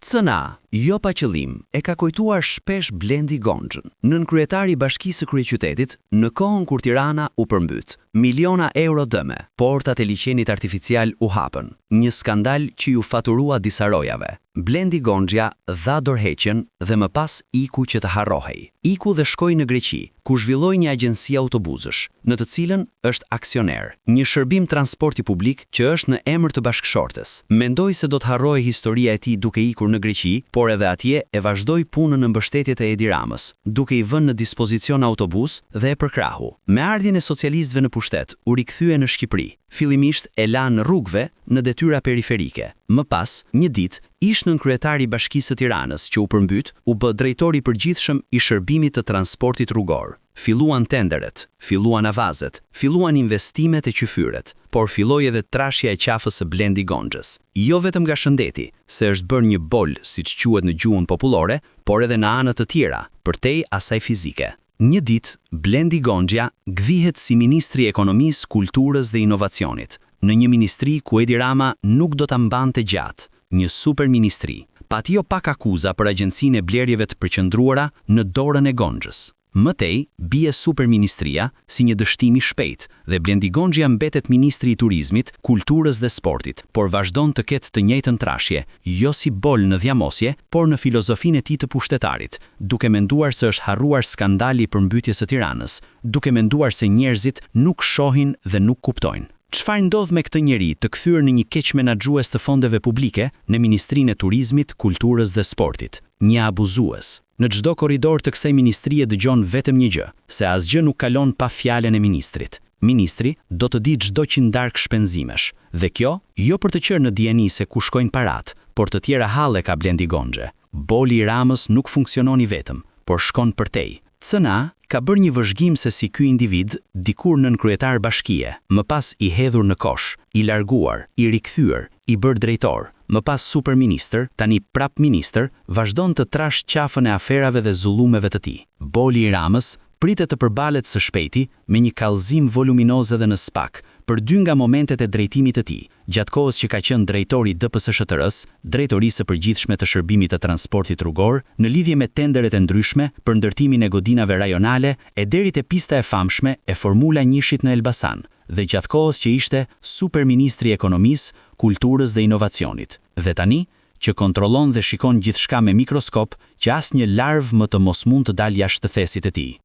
Cëna, jo pa qëllim, e ka kujtuar shpesh Blendi Gonxhën, nënkryetari i Bashkisë së Kryeqytetit, në kohën kur Tirana u përmbyt. Miliona euro dëme, portat e liçenit artificial u hapën, një skandal që ju faturua disa rojave. Blendi Gonxha dha dorëheqjen dhe më pas iku që të harrohej. Iku dhe shkoi në Greqi, ku zhvilloi një agjenci autobuzësh, në të cilën është aksioner, një shërbim transporti publik që është në emër të bashkëshortes. Mendoi se do të harrohej historia e tij duke ikur në Greqi, por edhe atje e vazhdoi punën në mbështetje të Edi Ramës, duke i vënë në dispozicion autobus dhe e përkrahu. Me ardhjen e socialistëve në pushtet, u rikthye në Shqipëri. Fillimisht e la në rrugëve në detyra periferike. Më pas, një ditë, ish nënkryetari i Bashkisë së Tiranës që u përmbyt, u bë drejtori i përgjithshëm i shërbimit të transportit rrugor. Filluan tenderet, filluan avazet, filluan investimet e qyfyret, por filloi edhe trashja e qafës së Blendi Gonxhës. Jo vetëm nga shëndeti, se është bërë një bol, siç quhet në gjuhën popullore, por edhe në anët të tjera, përtej asaj fizike. Një ditë, Blendi Gonxha gdhihet si Ministri i Ekonomisë, Kulturës dhe Inovacionit, në një ministri ku Edi Rama nuk do ta mbante gjatë, një super ministri. Pati jo pak akuza për agjencinë e blerjeve të përqendruara në dorën e Gonxhës. Mëtej, bie superministria si një dështim i shpejt dhe Blendi Gonxha mbetet ministri i turizmit, kulturës dhe sportit, por vazhdon të ketë të njëjtën trashje, jo si bol në dhjamosje, por në filozofinë e tij të pushtetarit, duke menduar se është harruar skandali i përmbytjes së Tiranës, duke menduar se njerëzit nuk shohin dhe nuk kuptojnë. Çfarë ndodh me këtë njeri të kthyer në një keq menaxhues të fondeve publike në Ministrinë e Turizmit, Kulturës dhe Sportit, një abuzues? Në çdo korridor të kësaj ministrie dëgjon vetëm një gjë, se asgjë nuk kalon pa fjalën e ministrit. Ministri do të di çdo qindark shpenzimesh, dhe kjo jo për të qenë në dieni se ku shkojnë parat, por të tjera halle ka Blendi Gonxha. Boli i Ramës nuk funksiononi vetëm, por shkon përtej. Cëna ka bërë një vëzhgim se si ky individ, dikur nënkryetar bashkie, më pas i hedhur në kosh, i larguar, i rikthyer, i bërë drejtor, më pas superministër, tani prap ministër, vazhdon të trash qafën e aferave dhe zullumeve të tij. Boli i Ramës pritet të përbalet së shpejti me një kallëzim voluminoz edhe në SPAK, për 2 nga momentet e drejtimit të tij, gjatë kohës që ka qenë drejtori i DPS-SHTR-s, Drejtorisë së Përgjithshme të Shërbimit të Transportit Rrugor, në lidhje me tenderet e ndryshme për ndërtimin e godinave rajonale e deri te pista e famshme e Formula 1-shit në Elbasan, dhe gjatë kohës që ishte superministri i Ekonomisë, Kulturës dhe Inovacionit. Dhe tani, që kontrollon dhe shikon gjithçka me mikroskop, që asnjë larvë më të mos mund të dalë jashtë të thesit e tij.